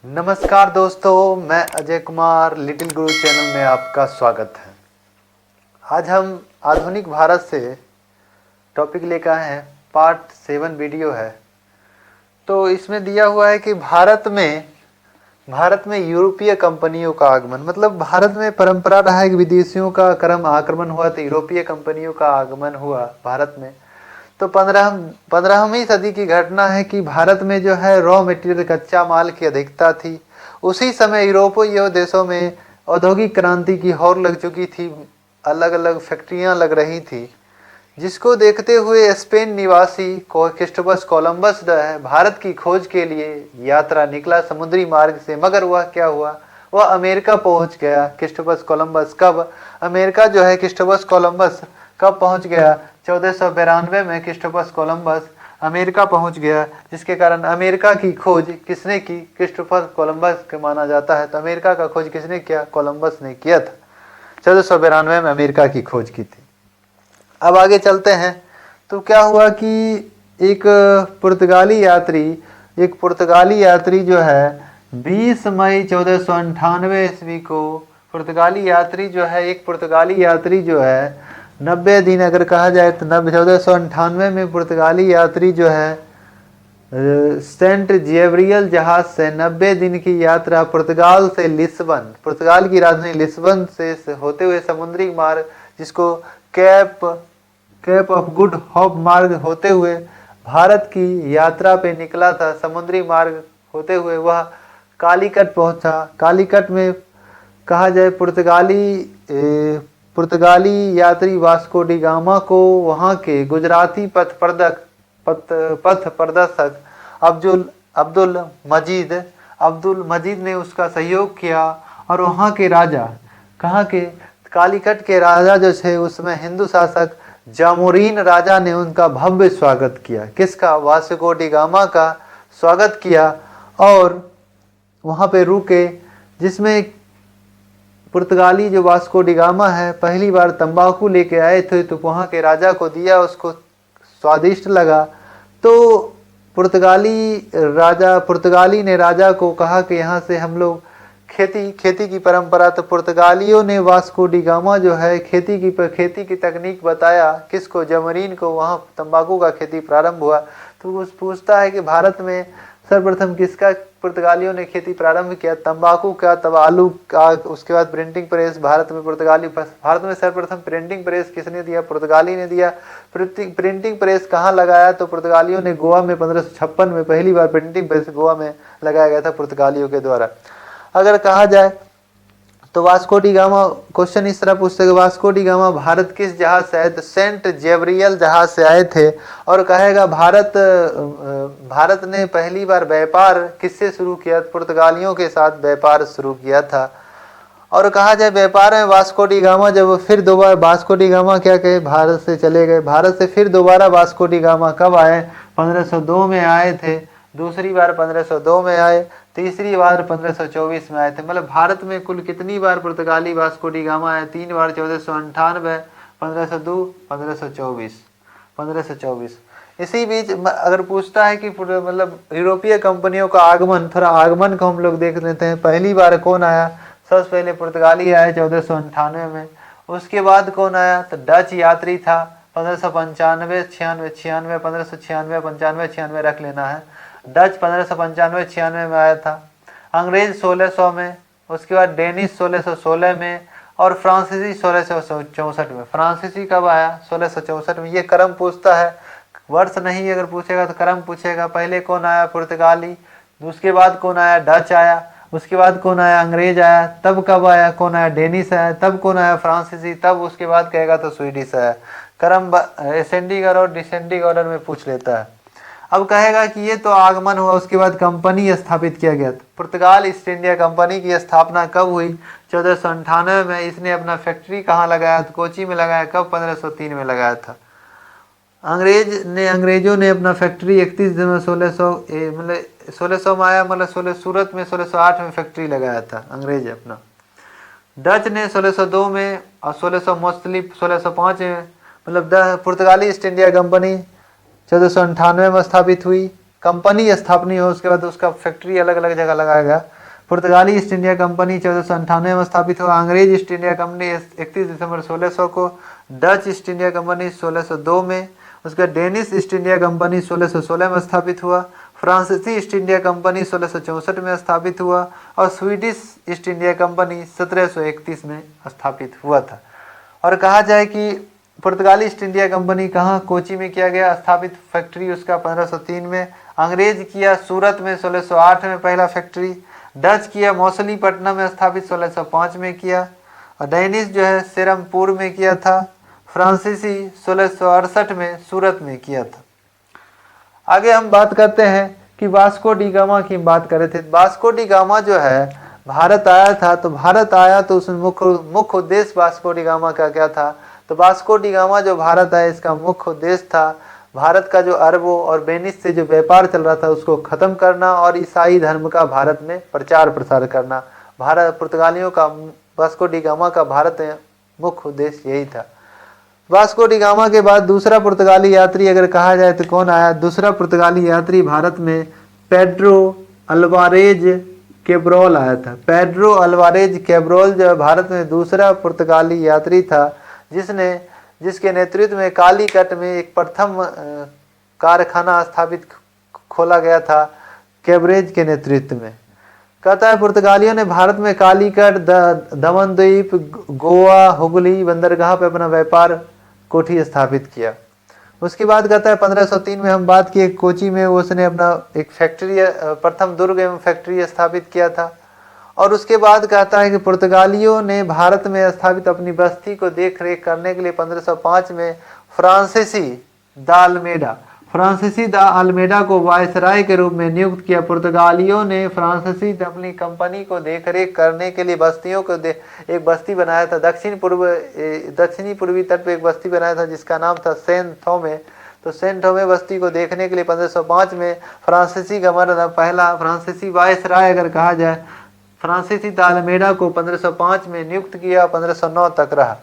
नमस्कार दोस्तों, मैं अजय कुमार लिटिल गुरु चैनल में आपका स्वागत है। आज हम आधुनिक भारत से टॉपिक लेकर आए हैं। पार्ट 7 वीडियो है। तो इसमें दिया हुआ है कि भारत में यूरोपीय कंपनियों का आगमन, मतलब भारत में परंपरा रहा है कि विदेशियों का क्रम आक्रमण हुआ तो यूरोपीय कंपनियों का आगमन हुआ भारत में। तो 15वीं सदी की घटना है कि भारत में जो है रॉ मटेरियल कच्चा माल की अधिकता थी। उसी समय यूरोपीय देशों में औद्योगिक क्रांति की होड़ लग चुकी थी, अलग अलग फैक्ट्रियां लग रही थी, जिसको देखते हुए स्पेन निवासी क्रिस्टोफर कोलंबस जो है भारत की खोज के लिए यात्रा निकला समुद्री मार्ग से। मगर वह क्या हुआ, वह अमेरिका पहुंच गया। क्रिस्टोफर कोलंबस कब अमेरिका जो है क्रिस्टोफर कोलंबस कब पहुंच गया? 1492 में क्रिस्टोफर कोलंबस अमेरिका पहुंच गया, जिसके कारण अमेरिका की खोज किसने की? क्रिस्टोफर कोलंबस के माना जाता है। तो अमेरिका का खोज किसने किया? कोलंबस ने किया था। 1492 में अमेरिका की खोज की थी। अब आगे चलते हैं। तो क्या हुआ कि एक पुर्तगाली यात्री जो है 20 मई 1498 ईस्वी को एक पुर्तगाली यात्री जो है 90 दिन, अगर कहा जाए तो 1498 में पुर्तगाली यात्री जो है सेंट जेवरियल जहाज से 90 दिन की यात्रा पुर्तगाल की राजधानी लिस्बन से होते हुए समुद्री मार्ग, जिसको कैप ऑफ गुड होप मार्ग होते हुए भारत की यात्रा पे निकला था। समुद्री मार्ग होते हुए वह कालीकट पहुंचा। कालीकट में कहा जाए पुर्तगाली यात्री वास्को डी गामा को वहां के गुजराती पथ प्रदर्शक अब्दुल मजीद ने उसका सहयोग किया। और वहां के राजा, कहाँ के? कालीकट के राजा जो थे उसमें हिंदू शासक जामोरीन राजा ने उनका भव्य स्वागत किया। किसका? वास्को डी गामा का स्वागत किया और वहां पे रुके, जिसमें पुर्तगाली जो वास्को डी गामा है पहली बार तंबाकू लेके आए थे, तो वहाँ के राजा को दिया, उसको स्वादिष्ट लगा। तो पुर्तगाली ने राजा को कहा कि यहाँ से हम लोग खेती की परंपरा। तो पुर्तगालियों ने वास्को डी गामा जो है खेती की तकनीक बताया। किसको? जमरीन को। वहाँ तंबाकू का खेती प्रारंभ हुआ। तो वो पूछता है कि भारत में सर्वप्रथम किसका पुर्तगालियों ने खेती प्रारंभ किया? तंबाकू का, तब आलू का, उसके बाद प्रिंटिंग प्रेस। भारत में सर्वप्रथम प्रिंटिंग प्रेस किसने दिया? पुर्तगाली ने दिया। प्रिंटिंग प्रेस कहाँ लगाया? तो पुर्तगालियों ने गोवा में 1556 में पहली बार प्रिंटिंग प्रेस गोवा में लगाया गया था पुर्तगालियों के द्वारा। अगर कहा जाए तो वास्को डी गामा, क्वेश्चन इस तरह पूछते हैं, वास्को डी गामा भारत किस जहाज से आए? तो सेंट जेवरियल जहाज से आए थे। और कहेगा भारत ने पहली बार व्यापार किससे शुरू किया? पुर्तगालियों के साथ व्यापार शुरू किया था। और कहा जाए व्यापार में वास्को डी गामा जब फिर दोबारा वास्को डी गामा क्या कहे, भारत से चले गए। भारत से फिर दोबारा वास्को डी गामा कब आए? 1502 में आए थे। दूसरी बार 1502 में आए, तीसरी बार 1524 में आए थे। मतलब भारत में कुल कितनी बार पुर्तगाली वास्को डी गामा आए? 3 बार, 1498, 1502, 1524। इसी बीच अगर पूछता है कि मतलब यूरोपीय कंपनियों का आगमन, थोड़ा आगमन को हम लोग देख लेते हैं। पहली बार कौन आया? सबसे पहले पुर्तगाली आया 1498 में। उसके बाद कौन आया? तो डच यात्री था 1595, 96, 1596, 95, 96 रख लेना है। डच 1595, 96 में आया था। अंग्रेज 1600 में, उसके बाद डेनिश 1616 में और फ्रांसीसी 1664 में। फ्रांसीसी कब आया? 1664 में। ये क्रम पूछता है, वर्ष नहीं अगर पूछेगा तो क्रम पूछेगा। पहले कौन आया? पुर्तगाली। उसके बाद कौन आया? डच आया। उसके बाद कौन आया? अंग्रेज आया। तब कब आया? कौन आया? डेनिश आया। तब कौन आया? फ्रांसीसी। तब उसके बाद कहेगा तो स्वीडिश आया। क्रम असेंडिंग और डिसेंडिंग ऑर्डर में पूछ लेता है। अब कहेगा कि ये तो आगमन हुआ, उसके बाद कंपनी स्थापित किया गया। पुर्तगाल ईस्ट इंडिया कंपनी की स्थापना कब हुई? 1498 में। इसने अपना फैक्ट्री कहाँ लगाया? तो कोची में लगाया। कब? 1503 में लगाया था। अंग्रेजों ने अपना फैक्ट्री 31 दिसंबर 1600 में आया, मतलब सूरत में 1608 में फैक्ट्री लगाया था अंग्रेज अपना। डच ने 1602 में और 1605 में, मतलब पुर्तगाली ईस्ट इंडिया कंपनी 1498 में स्थापित हुई। कंपनी स्थापना हो, उसके बाद उसका फैक्ट्री अलग अलग जगह लगाया गया। पुर्तगाली ईस्ट इंडिया कंपनी 1498 में स्थापित हुआ। अंग्रेज ईस्ट इंडिया कंपनी 31 दिसंबर 1600 को। डच ईस्ट इंडिया कंपनी 1602 में। उसके बाद डेनिश ईस्ट इंडिया कंपनी 1616 में स्थापित हुआ। फ्रांसीसी ईस्ट इंडिया कंपनी 1664 में स्थापित हुआ और स्वीडिश ईस्ट इंडिया कंपनी 1731 में स्थापित हुआ था। और कहा जाए कि पुर्तगाली ईस्ट इंडिया कंपनी कहाँ, कोची में किया गया स्थापित फैक्ट्री उसका 1503 में। अंग्रेज किया सूरत में 1608 में पहला फैक्ट्री। डच किया मौसलीपट्टनम में स्थापित 1605 में किया। और डेनिश जो है सेरमपुर में किया था। फ्रांसीसी 1668 में सूरत में किया था। आगे हम बात करते हैं कि वास्को डी गामा की बात कर रहे थे। वास्को डी गामा जो है भारत आया था, तो भारत आया तो उसमें मुख्य उद्देश्य वास्को डी गामा का क्या था? तो वास्को डी गामा जो भारत आया इसका मुख्य उद्देश्य था भारत का जो अरबों और वेनिस से जो व्यापार चल रहा था उसको खत्म करना और ईसाई धर्म का भारत में प्रचार प्रसार करना। भारत पुर्तगालियों का वास्को डी गामा का भारत में मुख्य उद्देश्य यही था। वास्को डी गामा के बाद दूसरा पुर्तगाली यात्री अगर कहा जाए तो कौन आया? दूसरा पुर्तगाली यात्री भारत में पेड्रो अल्वारेज कैब्रोल आया था। पेड्रो अल्वारेज कैब्रोल जो भारत में दूसरा पुर्तगाली यात्री था जिसके नेतृत्व में कालीकट में एक प्रथम कारखाना स्थापित खोला गया था कैब्रेज के नेतृत्व में। कहता है पुर्तगालियों ने भारत में कालीकट, दमन द्वीप, गोवा, हुगली बंदरगाह पर अपना व्यापार कोठी स्थापित किया। उसके बाद कहता है 1503 में हम बात किए कोची में उसने अपना एक फैक्ट्री प्रथम दुर्ग एवं फैक्ट्री स्थापित किया था। और उसके बाद कहता है कि पुर्तगालियों ने भारत में स्थापित अपनी बस्ती को देख रेख करने के लिए 1505 में फ्रांसीसी दा अल्मेडा को वायसराय के रूप में नियुक्त किया। पुर्तगालियों ने फ्रांसीसी अपनी कंपनी को देख रेख करने के लिए बस्तियों को एक बस्ती बनाया था। दक्षिणी पूर्वी तट पर एक बस्ती बनाया था जिसका नाम था सेंट थोमे। तो सेंट थोमे बस्ती को देखने के लिए 1505 में फ्रांसीसी गवर्नर, पहला फ्रांसीसी वायसराय अगर कहा जाए, फ्रांसीसी दा अल्मेडा को 1505 में नियुक्त किया, 1509 तक रहा।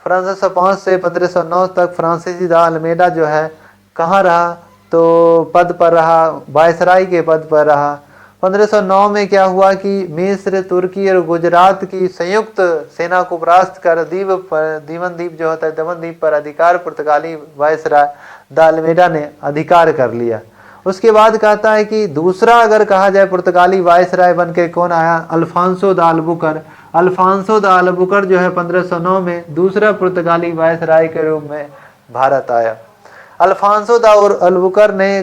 1505 से 1509 तक फ्रांसीसी दा अल्मेडा जो है कहाँ रहा? तो पद पर रहा, वायसराय के पद पर रहा। 1509 में क्या हुआ कि मिस्र, तुर्की और गुजरात की संयुक्त सेना को परास्त कर दमन द्वीप पर अधिकार पुर्तगाली वायसराय दा अल्मेडा ने अधिकार कर लिया। उसके बाद कहता है कि दूसरा अगर कहा जाए पुर्तगाली वायसराय बन के कौन आया? अल्फांसो दा अल्बुकर। अल्फांसो दा अल्बुकर जो है 1509 में दूसरा पुर्तगाली वायसराय के रूप में भारत आया। अल्फांसो दा अल्बुकर ने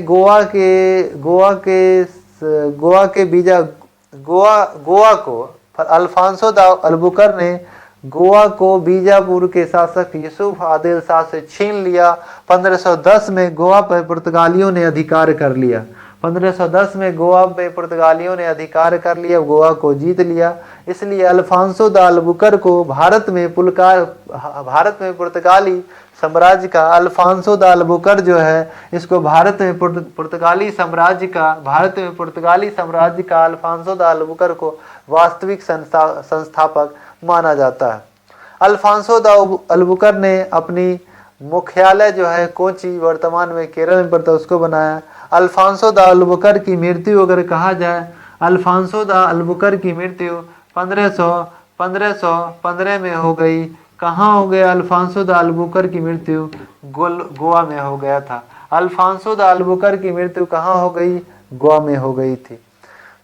गोवा को बीजापुर के शासक यूसुफ आदिल शाह से छीन लिया। 1510 में गोवा पर पुर्तगालियों ने अधिकार कर लिया। 1510 में गोवा पे पुर्तगालियों ने अधिकार कर लिया, गोवा को जीत लिया। इसलिए अल्फांसो दा अल्बुकर को भारत में पुर्तगाली साम्राज्य का अल्फांसो दा अल्बुकर जो है इसको भारत में पुर्तगाली साम्राज्य का अल्फांसो दा अल्बुकर को वास्तविक संस्थापक माना जाता है। अल्फांसो दा अल्बुकर ने अपनी मुख्यालय जो है कोची वर्तमान में केरल में पड़ता उसको बनाया। अल्फांसो दा अल्बुकर की मृत्यु अगर कहा जाए, अल्फांसो दा अल्बुकर की मृत्यु 1515 में हो गई। कहाँ हो गया अल्फांसो दा अल्बुकर की मृत्यु? गोवा में हो गया था। अल्फांसो दा अल्बुकर की मृत्यु कहाँ हो गई? गोवा में हो गई थी।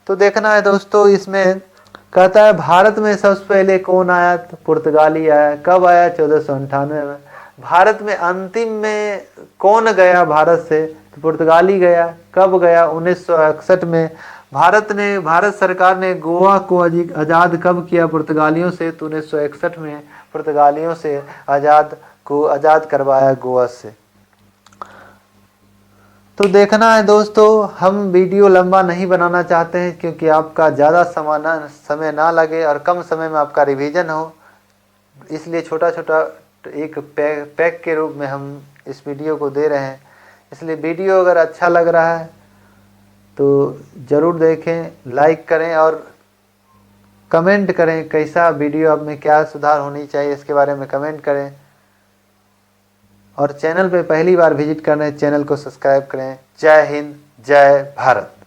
तो देखना है दोस्तों, इसमें कहता है भारत में सबसे पहले कौन आया? तो पुर्तगाली आया। कब आया? 1498 में। भारत में अंतिम में कौन गया भारत से? तो पुर्तगाली गया। कब गया? 1961 में। भारत सरकार ने गोवा को आज़ाद कब किया पुर्तगालियों से? तो 1961 में पुर्तगालियों से आज़ाद करवाया गोवा से। तो देखना है दोस्तों, हम वीडियो लंबा नहीं बनाना चाहते हैं क्योंकि आपका ज़्यादा समय ना लगे और कम समय में आपका रिवीजन हो, इसलिए छोटा छोटा एक पैक के रूप में हम इस वीडियो को दे रहे हैं। इसलिए वीडियो अगर अच्छा लग रहा है तो ज़रूर देखें, लाइक करें और कमेंट करें कैसा वीडियो अब में क्या सुधार होनी चाहिए इसके बारे में कमेंट करें। और चैनल पे पहली बार विजिट कर रहे हैं चैनल को सब्सक्राइब करें। जय हिंद, जय भारत।